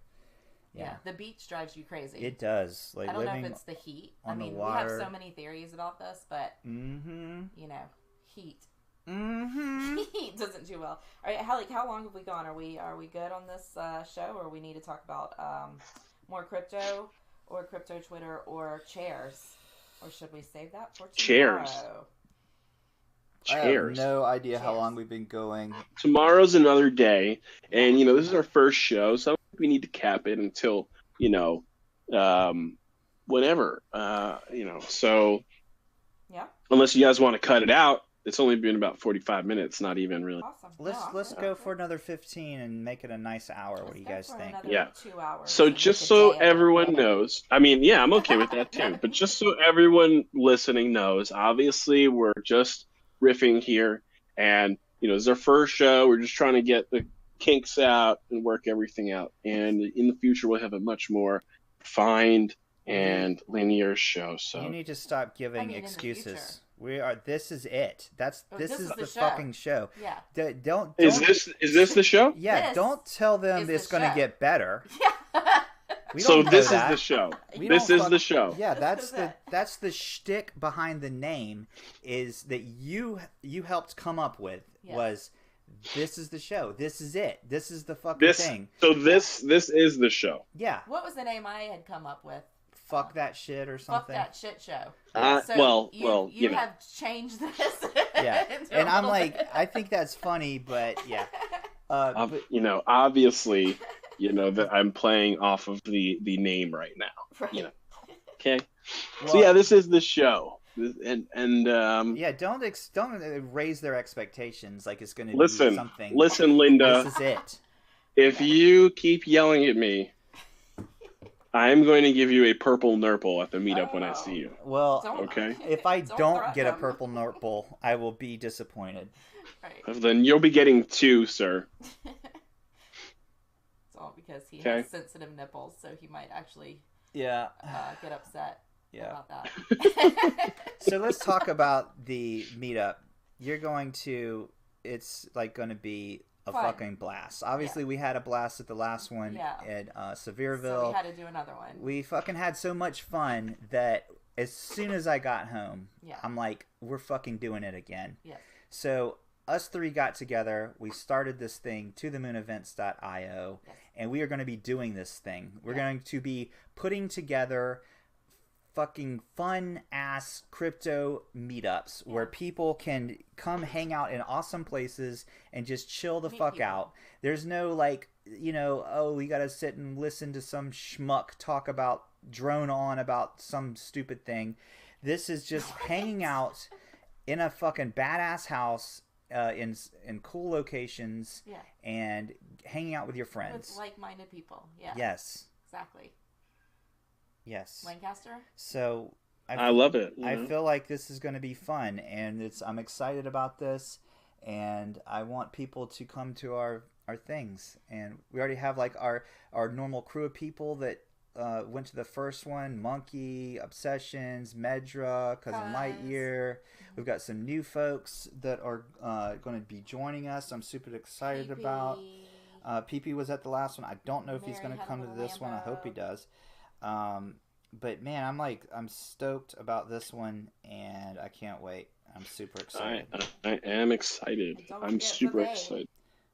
Yeah.
Yeah, the beach drives you crazy.
It does. Like
I don't know
living
if it's the heat.
on the
we
water.
have so many theories about this, but
Mm-hmm.
you know, heat.
Mm-hmm.
Heat doesn't do well. All right, how long have we gone? Are we good on this show, or we need to talk about more crypto, or crypto Twitter, or chairs, or should we save that for tomorrow?
Chairs.
I have
Chairs.
no idea how
Chairs.
long we've been going.
Tomorrow's another day, and this is our first show, so I think we need to cap it until whenever. So
Yeah,
unless you guys want to cut it out, it's only been about 45 minutes, not even really.
awesome.
Let's go for another 15 and make it a nice hour. What do you guys think?
Yeah.
2 hours.
So
and
just
make a
so
day of it.
everyone knows, I mean, yeah, I'm okay with that too. But just so everyone listening knows, obviously we're just riffing here, and this is our first show. We're just trying to get the kinks out and work everything out. And in the future, we'll have a much more refined and linear show. So
You need to stop giving
in the
excuses.
future.
We are. This is it. This
this
is
is
the
the show.
fucking show.
Yeah.
Don't.
is this the show?
Yeah.
This
Don't tell them
is
it's
the
going to
show.
get better.
Yeah.
We
So
don't know
this is
that.
the show.
We
This
don't
is the show.
Yeah,
This is
that's the shtick behind the name is that you helped come up with
Yes.
was this is the show. This is it. This is the fucking
This
thing.
so this is the show.
Yeah.
What was the name I had come up with?
Fuck that shit or
Fuck
something.
that shit show.
You know.
have changed this.
Yeah.
into
And
a
I'm
little
like,
bit.
I think that's funny, but yeah.
Ob-
But-
Obviously, that I'm playing off of the name right now.
Right.
Okay. So
well,
yeah, this is the show, and
yeah, don't raise their expectations like it's going to be
listen,
something.
Linda.
This is it.
If you keep yelling at me, I'm going to give you a purple nurple at the meetup when I see you.
Well,
Don't-
Okay.
if I don't
threaten
get a
them.
purple Nurple, I will be disappointed.
Right.
Then you'll be getting 2, sir.
It's all because he
Okay.
has sensitive nipples, so he might actually
Yeah.
get upset
Yeah.
about that.
So let's talk about the meetup. You're going to. It's like going to be a
Fun.
fucking blast. Obviously, we had a blast at the last one
Yeah.
at
So
Sevierville.
we had to do another one.
We fucking had so much fun that as soon as I got home,
Yeah.
I'm like, we're fucking doing it again.
Yes.
So us three got together. We started this thing, tothemoonevents.io,
Yes.
and we are going to be doing this thing. We're
Yeah.
going to be putting together fucking fun ass crypto meetups where people can come hang out in awesome places and just chill the
Meet
fuck
people.
out. There's no like, oh, we got to sit and listen to some schmuck talk about drone on about some stupid thing. This is just hanging out in a fucking badass house in cool locations
Yeah.
and hanging out with your friends.
With like-minded people. Yeah.
Yes.
Exactly.
Yes.
Lancaster?
So
I love it.
I feel like this is going to be fun, and I'm excited about this, and I want people to come to our things. And we already have like our normal crew of people that went to the first one: Monkey, Obsessions, Medra, Cousin
Cuz.
Lightyear. We've got some new folks that are going to be joining us. I'm super excited about. PP was at the last one. I don't know if he's
Mary
going to
had a
come to
little
this one. I hope he
Lambo.
does. But man, I'm stoked about this one, and I can't wait. I'm super excited.
I am excited.
Don't
I'm
forget
super
Vivade.
excited.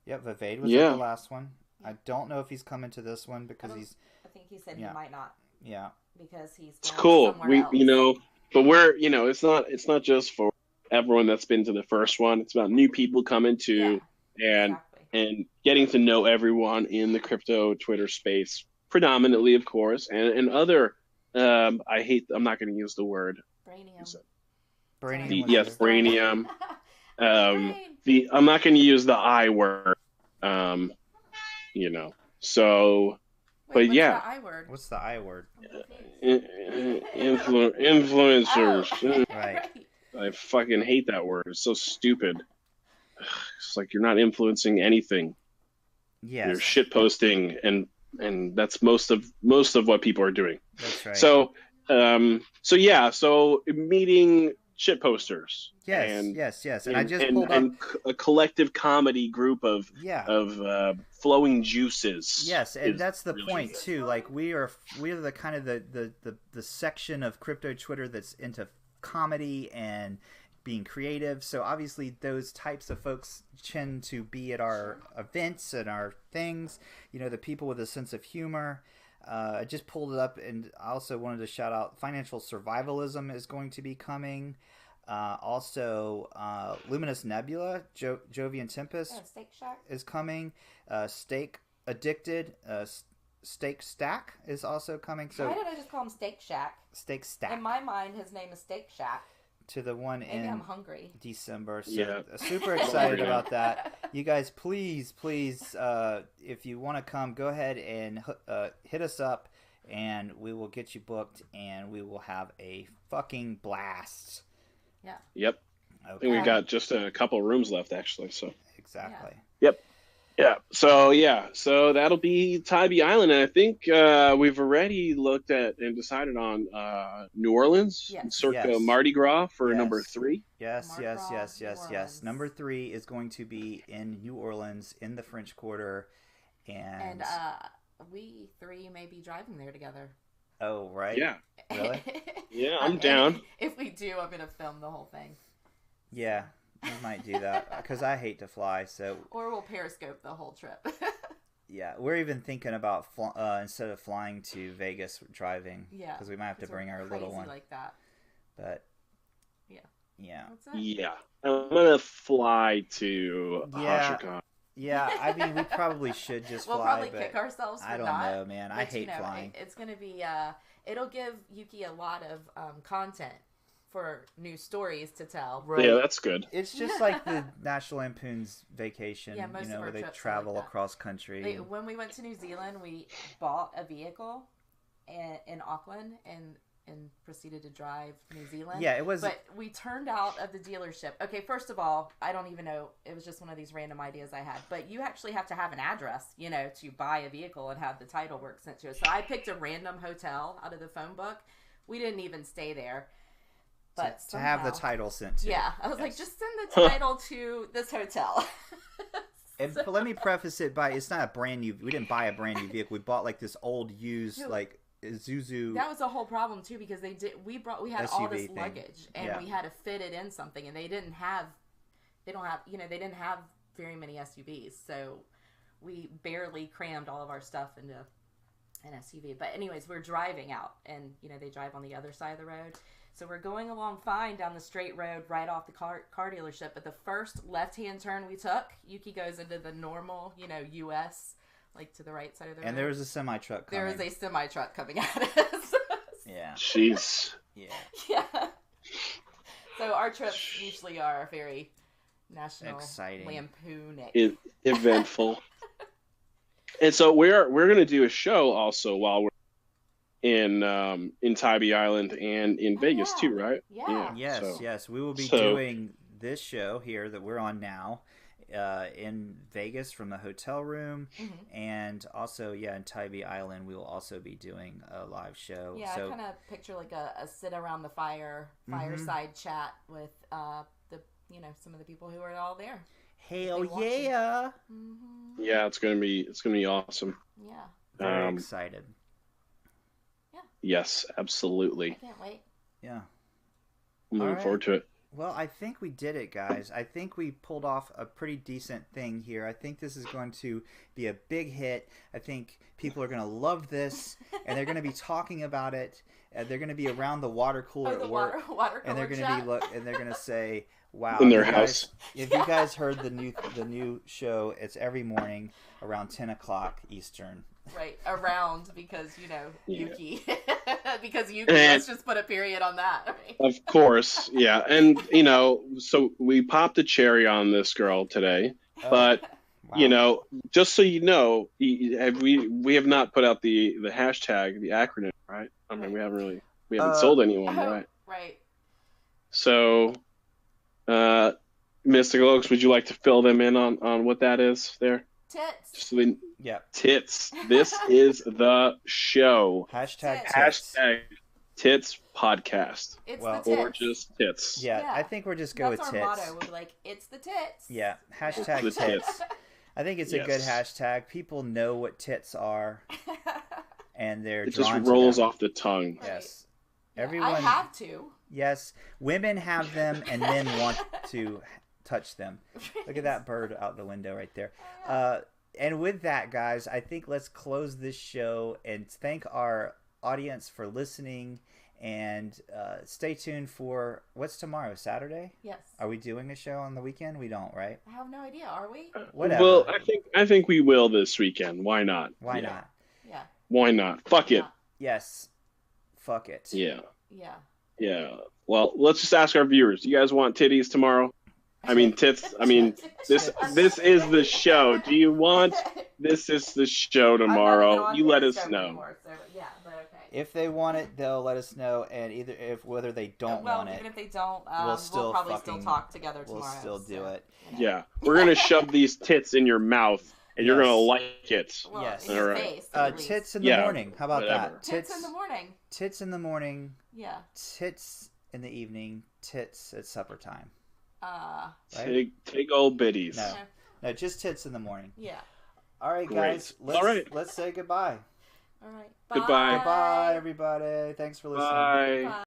Yep, Vivade was
Yeah.
at the last one. I don't know if he's coming to this one because
I
he's
think he said
Yeah.
he might not
Yeah.
because he's
It's
going
cool.
somewhere
We,
else.
but we're, it's not just for everyone that's been to the first one. It's about new people coming to and
Exactly.
and getting to know everyone in the crypto Twitter space, predominantly, of course, and other. I'm not going to use the word.
Brainium.
Brainium was
Yes,
good.
Brainium.
Brain.
I'm not going to use the I word. So,
Wait,
but
what's
yeah.
the I word?
What's the I word?
Influencers.
Oh,
Right.
I fucking hate that word. It's so stupid. It's like you're not influencing anything. You're
Yes.
shit posting, and that's most of what people are doing.
That's right.
So meeting shit posters.
Yes. And I just pulled up.
And a collective comedy group of
Yeah.
flowing juices.
Yes, and that's the
really
point
good.
too. Like we are the kind of the section of crypto Twitter that's into comedy and being creative. So obviously those types of folks tend to be at our events and our things. The people with a sense of humor. I just pulled it up, and I also wanted to shout out Financial Survivalism is going to be coming. Also, Luminous Nebula, Jovian Tempest
Steak Shack
is coming. Steak Addicted, Steak Stack is also coming. So
why did I just call him Steak Shack?
Steak Stack.
In my mind, his name is Steak Shack.
To the one
Maybe
in
I'm hungry.
December. So
Yeah.
super excited about that. You guys, please, if you want to come, go ahead and hit us up, and we will get you booked, and we will have a fucking blast.
Yeah.
Yep.
Okay.
I think we've got just a couple rooms left, actually. So.
Exactly.
Yep. Yeah. So that'll be Tybee Island, and I think we've already looked at and decided on New Orleans, circa
Yes.
Mardi Gras for
Yes.
number 3.
Yes.
Mardi Gras, New Orleans.
Number 3 is going to be in New Orleans in the French Quarter, and
we 3 may be driving there together.
oh right,
Yeah.
really,
Yeah, I'm down.
If we do, I'm gonna film the whole thing.
yeah. We might do that because I hate to fly. So
Or we'll Periscope the whole trip.
yeah, we're even thinking about instead of flying to Vegas, driving.
Yeah,
because we might have to bring our little one.
like that.
But
Yeah. What's that?
Yeah. I'm gonna fly to
Yeah.
Hashikon.
Yeah, I mean, we probably should just
We'll
fly,
probably
but
kick ourselves for
I don't
not.
know, man. I
But,
hate flying.
It's gonna be. It'll give Yuki a lot of content for new stories to tell.
Right.
Yeah, that's good.
It's just like the National Lampoon's Vacation,
Yeah, most of our
where they
trips are
travel
like that.
across country.
When we went to New Zealand, we bought a vehicle in Auckland and proceeded to drive New Zealand.
Yeah, it was.
But we turned out of the dealership. Okay, first of all, I don't even know. It was just one of these random ideas I had. But you actually have to have an address, to buy a vehicle and have the title work sent to us. So I picked a random hotel out of the phone book. We didn't even stay there. But
to have the
somehow-
title sent to.
Yeah, I was like,
Yes.
just send the title to this hotel.
But let me preface it by it's not a brand new. We didn't buy a brand new vehicle. We bought like this old used like Isuzu.
That was a whole problem too because we had all
SUV
this
thing.
luggage and
Yeah.
we had to fit it in something and they didn't have very many SUVs, so we barely crammed all of our stuff into an SUV. But anyways, we're driving out and they drive on the other side of the road. So we're going along fine down the straight road right off the car dealership. But the first left-hand turn we took, Yuki goes into the normal, US, like to the right side of the road.
And there was a semi truck coming.
There was a semi-truck coming at us.
Yeah.
Jeez.
Yeah.
Yeah. So our trips usually are very National
Exciting.
Lampoonic.
Eventful. And so we're gonna do a show also while we're in Tybee Island and in Vegas
yeah.
too, right?
Yeah.
Yes. We will be doing this show here that we're on now in Vegas from the hotel room, and also in Tybee Island we will also be doing a live show.
Yeah,
so,
I kind of picture like a sit around the fireside chat with some of the people who are all there.
hell
watching.
yeah!
Mm-hmm.
Yeah, it's gonna be awesome.
Yeah.
Very excited.
Yes, absolutely.
I can't wait.
Yeah.
I'm looking
right.
forward to it.
Well, I think we did it, guys. I think we pulled off a pretty decent thing here. I think this is going to be a big hit. I think people are going to love this, and they're going to be talking about it. They're going to be around the water cooler at work,
water
and they're
cooler
going to
chat.
be and they're going to say, "Wow!"
In their
you
house.
guys, if you guys heard the new show, it's every morning around 10 o'clock Eastern.
Right, around because
Yeah.
Yuki. Because Yuki,
And-
let's just put a period on that. Right?
Of course, yeah. And, so we popped a cherry on this girl today.
Oh,
But,
wow.
just so you know, we have not put out the hashtag, the acronym, right? I mean, we haven't sold anyone, right?
Right.
So, Mystical Oaks, would you like to fill them in on what that is there?
Tits.
Just so they,
Yeah.
tits. This is the show.
Hashtag
Tits.
tits.
Hashtag Tits Podcast.
It's
Well,
the tits.
Or just tits.
Yeah,
Yeah.
I think we'll just go
That's
with
our
tits.
motto. We'll be like, it's the tits.
Yeah, hashtag
The
tits.
tits.
I think it's a good
Yes.
hashtag. People know what tits are, and they're
It just
drawn to
rolls
them.
off the tongue.
Yes,
Yeah,
everyone.
I have to.
Yes, women have them, and men want to touch them. Look at that bird out the window right there. And with that, guys, I think let's close this show and thank our audience for listening. And stay tuned for what's tomorrow? Saturday?
Yes.
Are we doing a show on the weekend? We don't, right?
I have no idea. Are we?
Whatever.
Well, I think we will this weekend. Why not?
Why
Yeah.
not?
Yeah.
Why not? Fuck it.
Yes. Fuck it.
Yeah.
Yeah.
Yeah. Well, let's just ask our viewers. Do you guys want titties tomorrow? I mean tits. I mean this is the show. Do you want this is the show
I'm not even
tomorrow?
on
You let us
Periscope
know.
anymore, so, yeah, but okay.
If they want it, they'll let us know, and whether they don't
well,
want it,
even if they don't,
we'll still
probably
fucking-
still talk together
we'll
tomorrow.
still do
so,
it.
Yeah. We're gonna shove these tits in your mouth and you're
Yes.
gonna like it.
Well,
Yes.
in your
Alright.
face, at least.
Tits in the
Yeah,
morning. How about
whatever.
that?
Tits in the morning.
Tits in the morning.
Yeah.
Tits in the evening. Tits at supper time.
Take old biddies.
No. No, just tits in the morning.
Yeah.
All right,
Great.
guys. Let's,
All right.
Let's say goodbye.
All right.
Goodbye.
Goodbye, everybody. Thanks for listening.
Bye.
Bye.